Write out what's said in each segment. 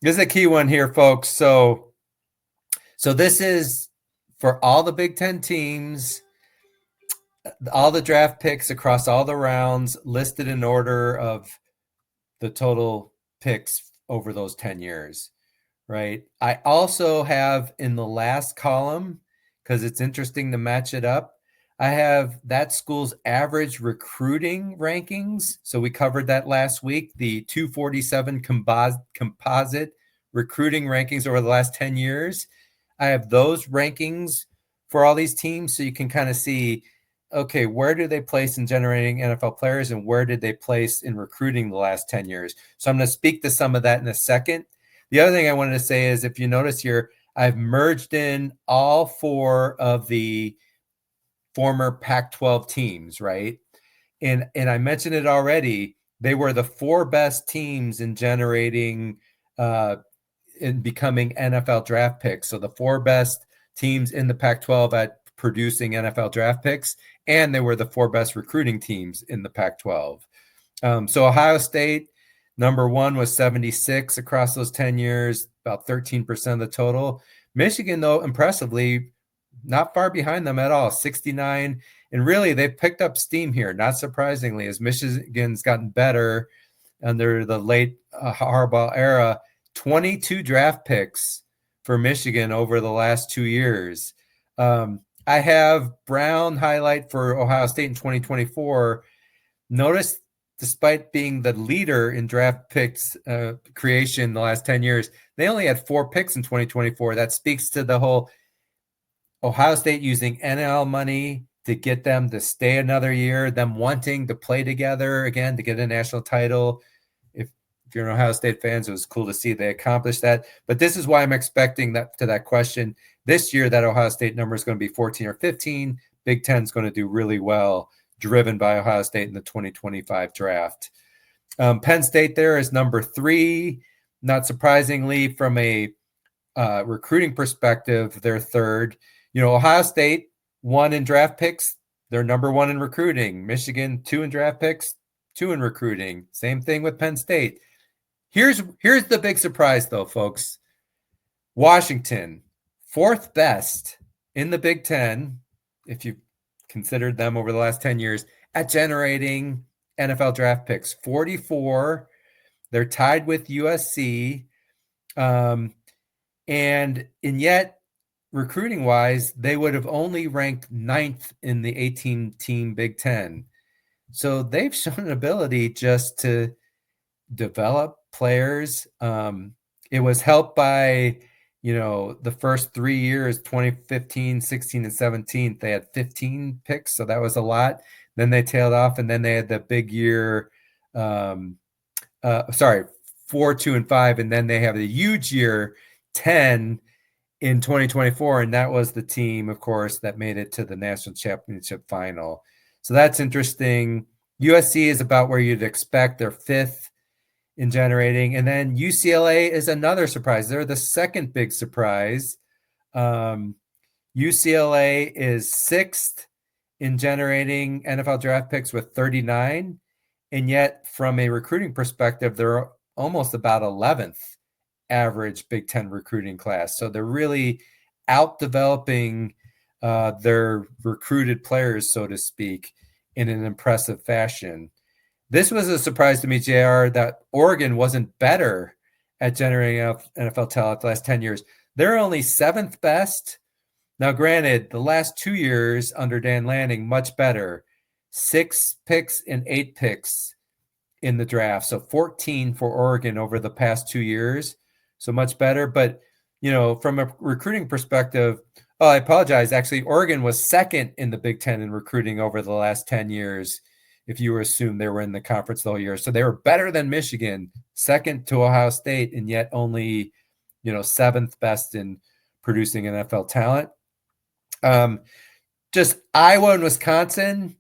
This is a key one here, folks. So this is for all the Big Ten teams, all the draft picks across all the rounds listed in order of the total picks over those 10 years, right? I also have in the last column, because it's interesting to match it up, I have that school's average recruiting rankings. So we covered that last week, the 247 composite recruiting rankings over the last 10 years. I have those rankings for all these teams so you can kind of see, okay, where do they place in generating NFL players and where did they place in recruiting the last 10 years? So I'm going to speak to some of that in a second. The other thing I wanted to say is if you notice here, I've merged in all four of the former Pac-12 teams, right? And I mentioned it already. They were the four best teams in generating in becoming NFL draft picks. So the four best teams in the Pac-12 at producing NFL draft picks, and they were the four best recruiting teams in the Pac-12. So Ohio State, number one, was 76 across those 10 years, about 13% of the total. Michigan, though, impressively, not far behind them at all, 69. And really, they've picked up steam here, not surprisingly, as Michigan's gotten better under the late Harbaugh era. 22 draft picks for Michigan over the last 2 years. I have Brown highlight for Ohio State in 2024. Notice, despite being the leader in draft picks creation in the last 10 years, they only had 4 picks in 2024. That speaks to the whole Ohio State using NIL money to get them to stay another year, them wanting to play together again to get a national title. If you're an Ohio State fans, it was cool to see they accomplished that. But this is why I'm expecting that to that question this year, that Ohio State number is going to be 14 or 15. Big Ten is going to do really well, driven by Ohio State in the 2025 draft. Penn State there is number 3. Not surprisingly, from a recruiting perspective, they're third. Ohio State, 1 in draft picks. They're number 1 in recruiting. Michigan, 2 in draft picks, 2 in recruiting. Same thing with Penn State. Here's the big surprise, though, folks. Washington, 4th best in the Big Ten, if you considered them over the last 10 years, at generating NFL draft picks. 44. They're tied with USC. And yet, recruiting-wise, they would have only ranked 9th in the 18-team Big Ten. So they've shown an ability just to develop players. It was helped by, the first 3 years, 2015, 16, and 17, they had 15 picks, so that was a lot. Then they tailed off, and then they had the big year, 4, 2, and 5, and then they have a huge year, 10, in 2024, and that was the team, of course, that made it to the national championship final. So that's interesting. USC is about where you'd expect. They're 5th in generating. And then UCLA is another surprise. They're the second big surprise. UCLA is 6th in generating NFL draft picks with 39. And yet, from a recruiting perspective, they're almost about 11th average Big Ten recruiting class. So they're really out-developing their recruited players, so to speak, in an impressive fashion. This was a surprise to me, JR, that Oregon wasn't better at generating NFL talent the last 10 years. They're only 7th best. Now, granted, the last 2 years under Dan Lanning, much better. 6 picks and 8 picks in the draft. So 14 for Oregon over the past 2 years. So much better. But, from a recruiting perspective, I apologize. Actually, Oregon was 2nd in the Big Ten in recruiting over the last 10 years, if you assume they were in the conference the whole year. So they were better than Michigan, 2nd to Ohio State, and yet only, 7th best in producing NFL talent. Just Iowa and Wisconsin,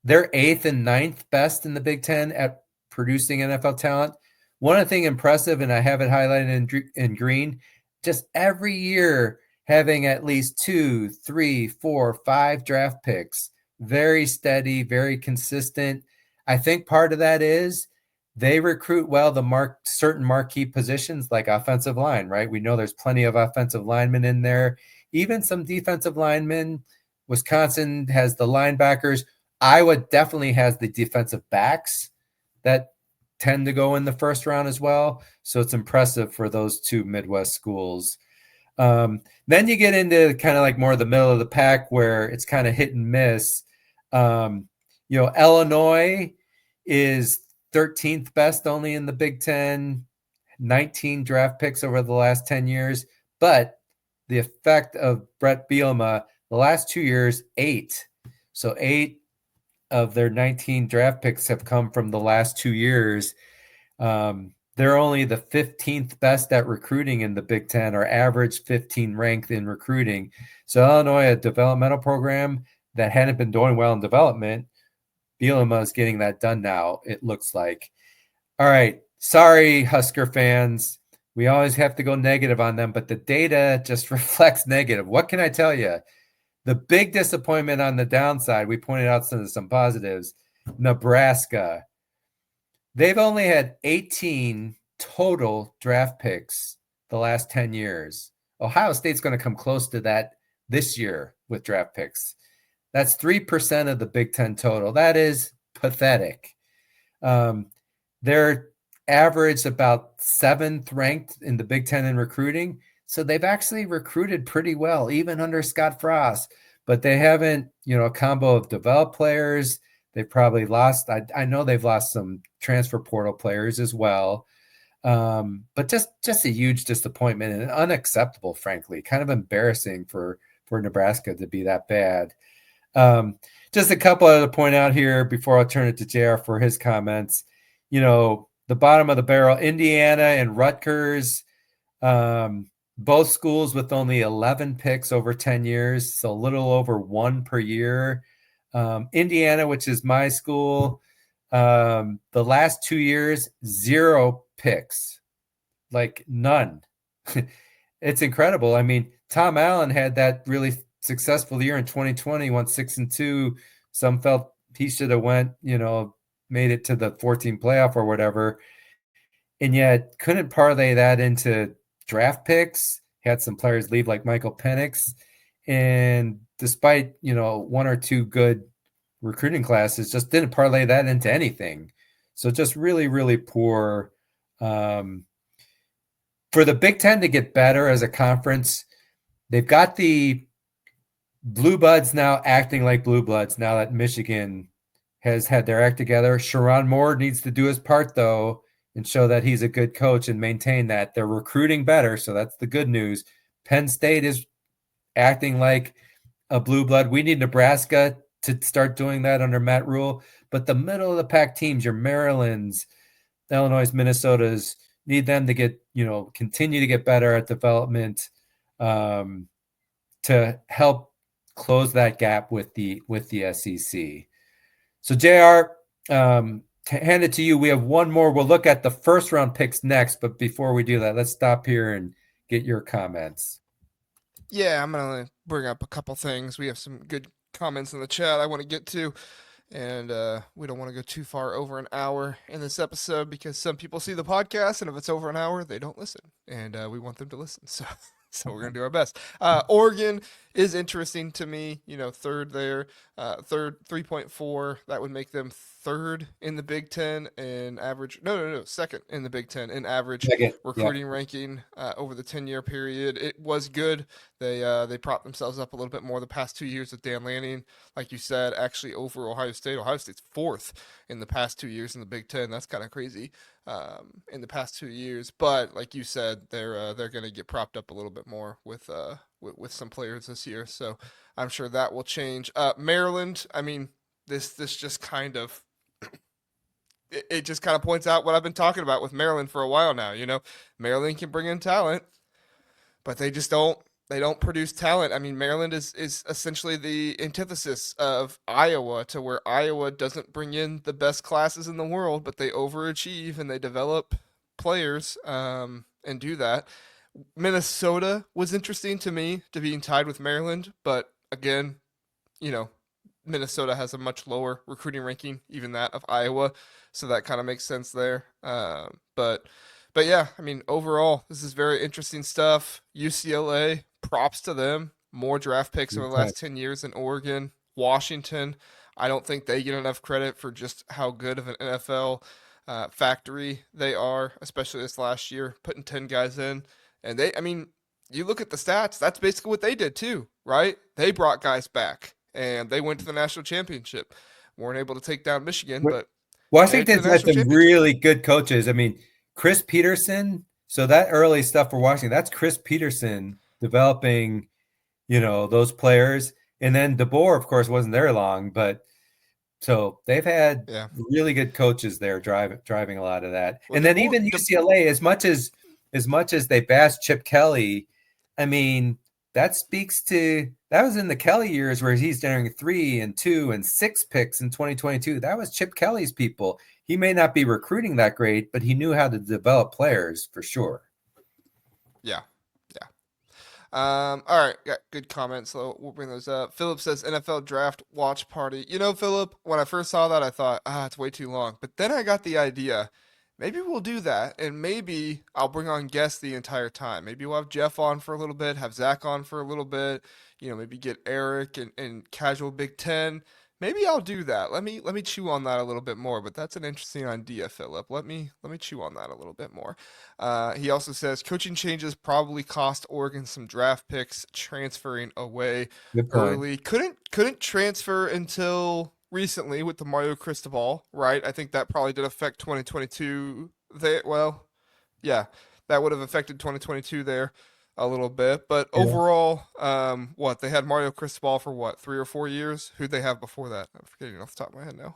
they're 8th and 9th best in the Big Ten at producing NFL talent. One thing impressive, and I have it highlighted in green, just every year having at least 2, 3, 4, 5 draft picks. Very steady, very consistent. I think part of that is they recruit well the certain marquee positions like offensive line, right? We know there's plenty of offensive linemen in there, even some defensive linemen. Wisconsin has the linebackers. Iowa definitely has the defensive backs that tend to go in the first round as well. So it's impressive for those two Midwest schools. Then you get into kind of like more of the middle of the pack where it's kind of hit and miss. Illinois is 13th best only in the Big Ten, 19 draft picks over the last 10 years. But the effect of Brett Bielema, the last 2 years, 8. So 8 of their 19 draft picks have come from the last 2 years. They're only the 15th best at recruiting in the Big Ten, or average 15 ranked in recruiting. So Illinois, a developmental program that hadn't been doing well in development, Bielema is getting that done now, it looks like. All right. Sorry, Husker fans. We always have to go negative on them, but the data just reflects negative. What can I tell you? The big disappointment on the downside, we pointed out some positives. Nebraska. They've only had 18 total draft picks the last 10 years. Ohio State's going to come close to that this year with draft picks. That's 3% of the Big Ten total. That is pathetic. They're averaged about 7th ranked in the Big Ten in recruiting. So they've actually recruited pretty well, even under Scott Frost. But they haven't, a combo of developed players. They've probably lost. I know they've lost some transfer portal players as well. But just a huge disappointment and unacceptable, frankly. Kind of embarrassing for Nebraska to be that bad. Just a couple to point out here before I'll turn it to JR for his comments. The bottom of the barrel, Indiana and Rutgers, both schools with only 11 picks over 10 years, so a little over 1 per year. Indiana, which is my school, the last 2 years, 0 picks, like none. It's incredible. I mean, Tom Allen had that really successful year in 2020, went 6-2. Some felt he should have went, made it to the 14 playoff or whatever, and yet couldn't parlay that into draft picks. Had some players leave like Michael Penix, and despite 1 or 2 good recruiting classes, just didn't parlay that into anything. So just really, really poor. For the Big Ten to get better as a conference, they've got the Blue Bloods now acting like Blue Bloods now that Michigan has had their act together. Sherrone Moore needs to do his part, though, and show that he's a good coach and maintain that. They're recruiting better, so that's the good news. Penn State is acting like a Blue Blood. We need Nebraska to start doing that under Matt Rule. But the middle of the pack teams, your Marylands, Illinois, Minnesotas, need them to get, continue to get better at development to help close that gap with the SEC. So JR, hand it to you. We have one more. We'll look at the first round picks next, but before we do that, let's stop here and get your comments. Yeah, I'm going to bring up a couple things. We have some good comments in the chat I want to get to, and we don't want to go too far over an hour in this episode because some people see the podcast, and if it's over an hour, they don't listen, and we want them to listen. So we're going to do our best. Oregon is interesting to me, third there, third 3.4. That would make them third in the Big Ten in average. No, second in the Big Ten in average recruiting ranking over the 10-year period. It was good. They propped themselves up a little bit more the past 2 years with Dan Lanning, like you said, actually over Ohio State. Ohio State's fourth in the past 2 years in the Big Ten. That's kind of crazy. In the past 2 years, but like you said, they're going to get propped up a little bit more with some players this year. So I'm sure that will change. Maryland, I mean, this just kind of it just kind of points out what I've been talking about with Maryland for a while now. Maryland can bring in talent, but they just don't. They don't produce talent. I mean, Maryland is essentially the antithesis of Iowa, to where Iowa doesn't bring in the best classes in the world, but they overachieve and they develop players and do that. Minnesota was interesting to me to being tied with Maryland, but again, Minnesota has a much lower recruiting ranking, even that of Iowa. So that kind of makes sense there. But yeah, I mean, overall, this is very interesting stuff. UCLA, props to them. More draft picks over the last 10 years than Oregon. Washington, I don't think they get enough credit for just how good of an NFL factory they are, especially this last year, putting 10 guys in. And I mean, you look at the stats, that's basically what they did too, right? They brought guys back and they went to the national championship. Weren't able to take down Michigan, but made it to the Washington's had national some championship. really good coaches. I mean, Chris Peterson. So that early stuff for Washington, that's Chris Peterson developing, those players. And then DeBoer, of course, wasn't there long, but so they've had Yeah. really good coaches there driving a lot of that. Well, And then even UCLA, as much as they bashed Chip Kelly, I mean, that was in the Kelly years where he's doing 3 and 2 and 6 picks in 2022. That was Chip Kelly's people. He may not be recruiting that great, but he knew how to develop players for sure. Yeah. Yeah. All right, got good comments, so we'll bring those up. Philip says NFL draft watch party. You know, Philip, when I first saw that, I thought, it's way too long. But then I got the idea. Maybe we'll do that, and maybe I'll bring on guests the entire time. Maybe we'll have Jeff on for a little bit, have Zach on for a little bit. Maybe get Eric and casual Big Ten. Maybe I'll do that. Let me chew on that a little bit more. But that's an interesting idea, Philip. Let me chew on that a little bit more. He also says coaching changes probably cost Oregon some draft picks transferring away Good point. early. Couldn't transfer until recently with the Mario Cristobal, right? I think that probably did affect 2022. Well, yeah, that would have affected 2022 there a little bit. But Yeah. overall, what they had Mario Cristobal for what 3 or 4 years? Who'd they have before that? I'm forgetting off the top of my head now.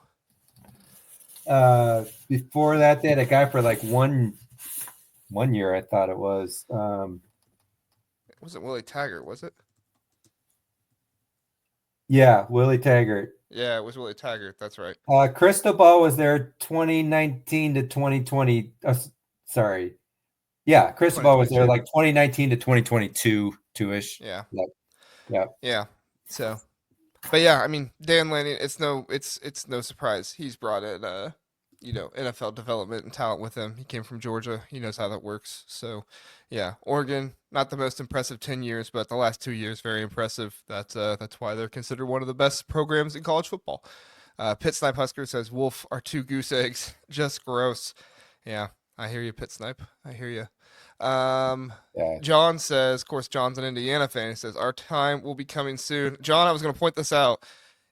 Before that, they had a guy for like one year, I thought it was. It wasn't Willie Taggart, was it? Yeah, Willie Taggart. Yeah, it was Willie Taggart. That's right. Cristobal was there 2019 to 2020. Sorry. Yeah, Cristobal was there 2022. like 2019 to 2022, two-ish. Yeah. Yep. Yep. Yeah. So, but yeah, I mean, Dan Lanning, it's no surprise he's brought in NFL development and talent with him. He came from Georgia. He knows how that works. So, yeah, Oregon, not the most impressive 10 years, but the last 2 years very impressive. That's why they're considered one of the best programs in college football. Pit Snipe Husker says Wolf are 2 goose eggs, just gross. Yeah, I hear you, Pit Snipe. I hear you. Yeah. John says, of course, John's an Indiana fan. He says, our time will be coming soon. John, I was going to point this out.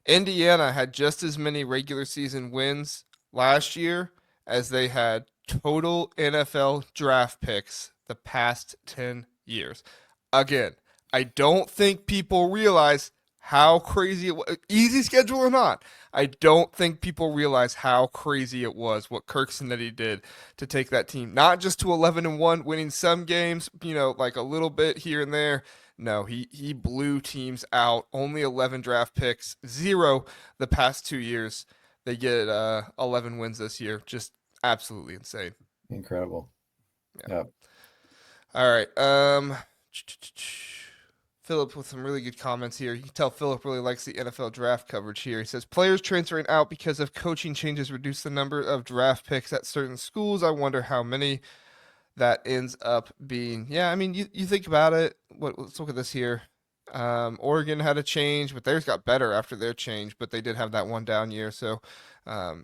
Indiana had just as many regular season wins last year as they had total NFL draft picks the past 10 years. Again, I don't think people realize how crazy it was. Easy schedule or not, I don't think people realize how crazy it was what Kirk Snetti did to take that team, not just to 11-1, winning some games, like a little bit here and there. No, he blew teams out. Only 11 draft picks, 0 the past 2 years. They get 11 wins this year. Just absolutely insane. Incredible. Yeah. Yep. All right. Philip with some really good comments here. You can tell Philip really likes the NFL draft coverage here. He says players transferring out because of coaching changes reduce the number of draft picks at certain schools. I wonder how many that ends up being. Yeah, I mean, you think about it. Let's look at this here. Oregon had a change, but theirs got better after their change, but they did have that one down year. So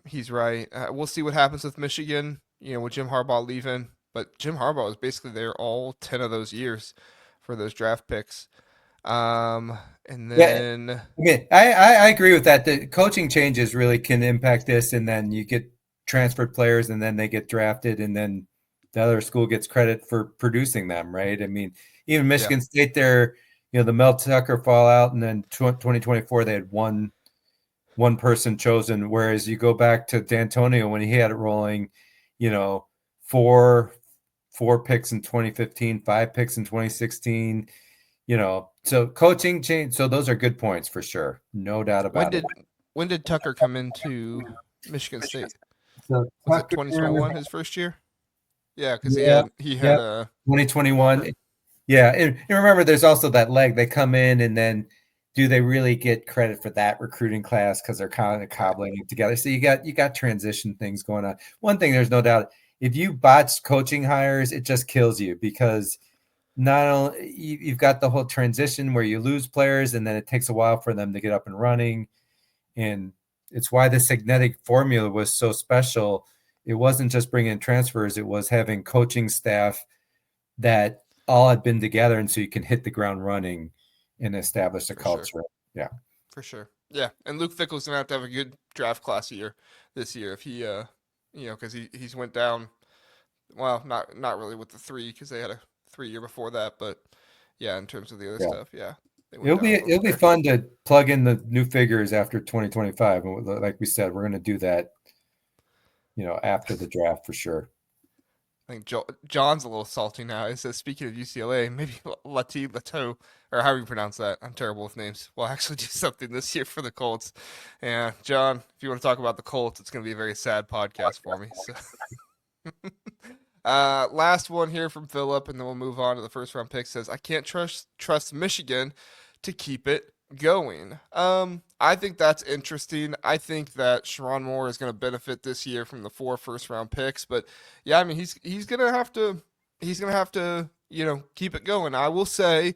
he's right. We'll see what happens with Michigan, with Jim Harbaugh leaving. But Jim Harbaugh was basically there all 10 of those years for those draft picks. And then Okay, I agree with that. The coaching changes really can impact this, and then you get transferred players, and then they get drafted, and then the other school gets credit for producing them, right? I mean, even Michigan State, there, the Mel Tucker fallout, and then 2024 they had one person chosen, whereas you go back to D'Antonio when he had it rolling, four picks in 2015, 5 picks in 2016. So coaching change. So those are good points for sure. No doubt about it. When did Tucker come into Michigan State? So Was it 2021 his first year? Yeah, because he had 2021. Yeah, and remember, there's also that leg. They come in and then do they really get credit for that recruiting class because they're kind of cobbling it together? So you got transition things going on. One thing, there's no doubt, if you botch coaching hires, it just kills you because not only you've got the whole transition where you lose players and then it takes a while for them to get up and running. And it's why the Signetic formula was so special. It wasn't just bringing in transfers, it was having coaching staff that all had been together, and so you can hit the ground running and establish a culture. Sure. Yeah. For sure. Yeah. And Luke Fickell's going to have a good draft class year this year if he, because he's went down. Well, not really with the 3 because they had a 3 year before that, but yeah, in terms of the other stuff, yeah, they went down a little It'll bit be there. fun to plug in the new figures after 2025. And like we said, we're going to do that, after the draft for sure. I think John's a little salty now. He says, speaking of UCLA, maybe Lato, or how do you pronounce that? I'm terrible with names. We'll actually do something this year for the Colts. Yeah, John, if you want to talk about the Colts, it's going to be a very sad podcast for me. So. Last one here from Philip, and then we'll move on to the first round pick. Says, I can't trust Michigan to keep it going. I think that's interesting. I think that Sharon Moore is going to benefit this year from the 4 first round picks, but yeah, I mean he's gonna have to keep it going. I will say,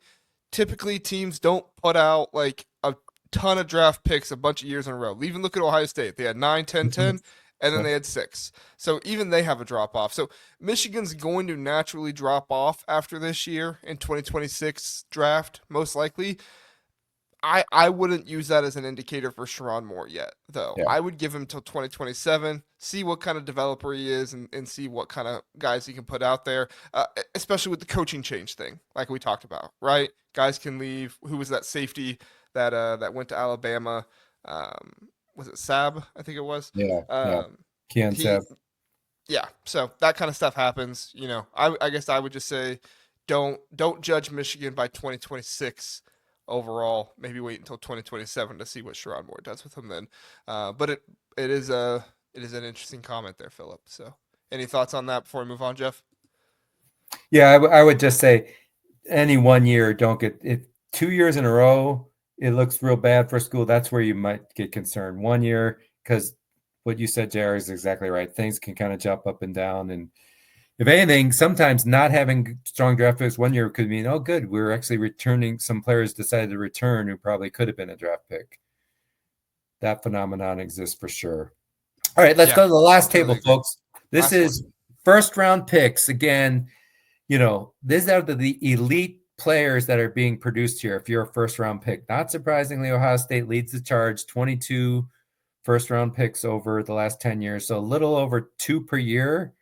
typically teams don't put out like a ton of draft picks a bunch of years in a row. Even look at Ohio State; they had 9, 10, 10, and then they had 6. So even they have a drop off. So Michigan's going to naturally drop off after this year in 2026 draft, most likely. I wouldn't use that as an indicator for Sharon Moore yet, though. Yeah. I would give him till 2027, see what kind of developer he is, and see what kind of guys he can put out there, especially with the coaching change thing, like we talked about, right? Guys can leave. Who was that safety that went to Alabama? Was it Sab? I think it was. Yeah. Keon He, Sab. yeah. So that kind of stuff happens. I guess I would just say, don't judge Michigan by 2026 overall. Maybe wait until 2027 to see what Sharon Moore does with him then. But it is an interesting comment there, Philip. So any thoughts on that before we move on, Jeff? Yeah, I would just say any 1 year, don't get it. 2 years in a row, it looks real bad for school. That's where you might get concerned. 1 year, because what you said, JR, is exactly right. Things can kind of jump up and down. And if anything, sometimes not having strong draft picks 1 year could mean, oh, good, we're actually returning. Some players decided to return who probably could have been a draft pick. That phenomenon exists for sure. All right, let's go to the last table, folks. This is first round picks. Again, these are the elite players that are being produced here. If you're a first round pick, not surprisingly, Ohio State leads the charge, 22 first round picks over the last 10 years. So a little over 2 per year.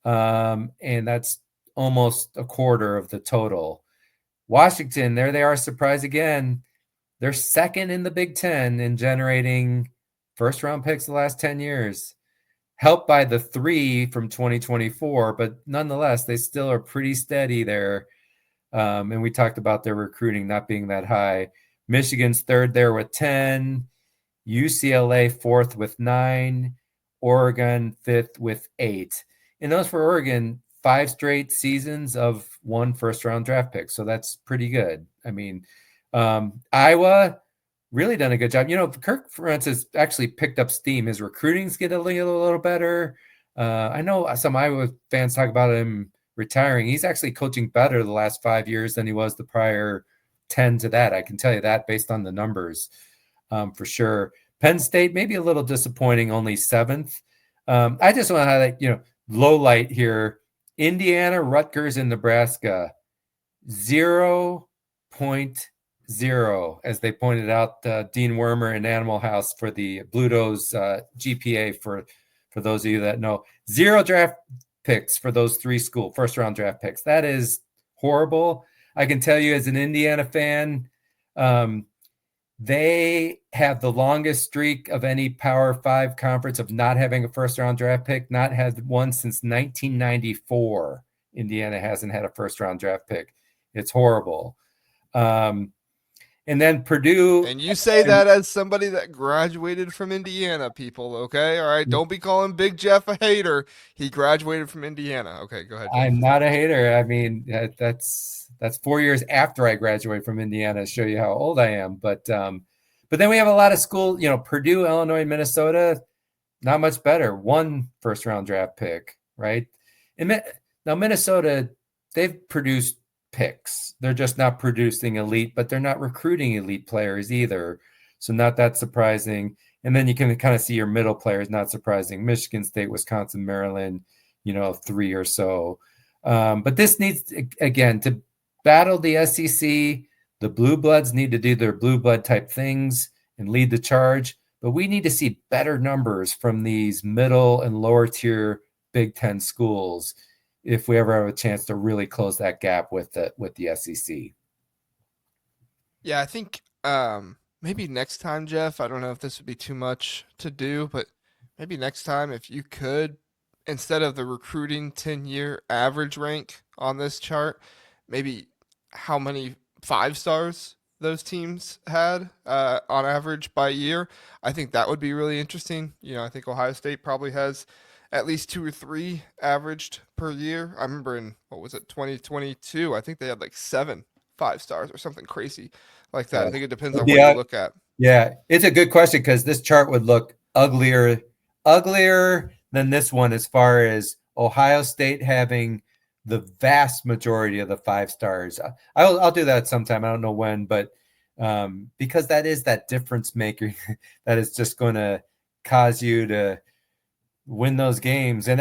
And that's almost a quarter of the total. Washington, there they are, surprise again. They're second in the Big Ten in generating first round picks the last 10 years, helped by the 3 from 2024, but nonetheless, they still are pretty steady there. And we talked about their recruiting not being that high. Michigan's third there with 10, UCLA fourth with 9, Oregon fifth with 8. And those for Oregon, 5 straight seasons of 1 first-round draft pick. So that's pretty good. I mean, Iowa really done a good job. Kirk Ferentz has actually picked up steam. His recruiting's getting a little better. I know some Iowa fans talk about him retiring. He's actually coaching better the last 5 years than he was the prior 10 to that. I can tell you that based on the numbers, for sure. Penn State, maybe a little disappointing, only 7th. I just want to highlight, low light here. Indiana, Rutgers, and Nebraska, 0.0, as they pointed out, Dean Wormer in Animal House for the Bluto's GPA for those of you that know. 0 draft picks for those 3 first round draft picks. That is horrible. I can tell you as an Indiana fan, they have the longest streak of any Power 5 conference of not having a first-round draft pick, not had one since 1994. Indiana hasn't had a first-round draft pick. It's horrible. And then Purdue. And you say that as somebody that graduated from Indiana, people, okay? All right, don't be calling Big Jeff a hater. He graduated from Indiana. Okay, go ahead, Jeff. I'm not a hater. I mean, that's 4 years after I graduated from Indiana to show you how old I am. But then we have a lot of school, Purdue, Illinois, Minnesota, not much better. One first round draft pick, right? And now Minnesota, they've produced picks. They're just not producing elite, but they're not recruiting elite players either. So not that surprising. And then you can kind of see your middle players, not surprising. Michigan State, Wisconsin, Maryland, three or so. But this needs, again, to battle the SEC. The blue bloods need to do their blue blood type things and lead the charge. But we need to see better numbers from these middle and lower tier Big Ten schools if we ever have a chance to really close that gap with the SEC. Yeah, I think maybe next time, Jeff, I don't know if this would be too much to do, but maybe next time if you could, instead of the recruiting 10-year average rank on this chart, maybe how many 5 stars those teams had on average by year. I think that would be really interesting. I think Ohio State probably has at least 2 or 3 averaged per year. I remember in, what was it, 2022, I think they had like 7 5 stars or something crazy like that. I think it depends on what you Yeah, look at. yeah, it's a good question because this chart would look uglier than this one as far as Ohio State having the vast majority of the 5 stars. I'll do that sometime. I don't know when, but because that is that difference maker that is just going to cause you to win those games. And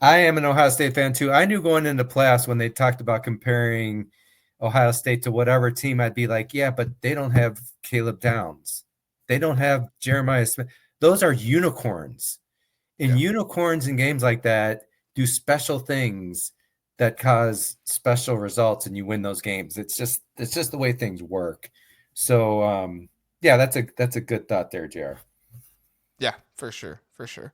I am an Ohio State fan too. I knew going into playoffs when they talked about comparing Ohio State to whatever team, I'd be like, yeah, but they don't have Caleb Downs. They don't have Jeremiah Smith. Those are unicorns. And Yeah. unicorns in games like that do special things that cause special results and you win those games. It's just the way things work. So yeah, that's a good thought there, JR. Yeah, for sure. For sure.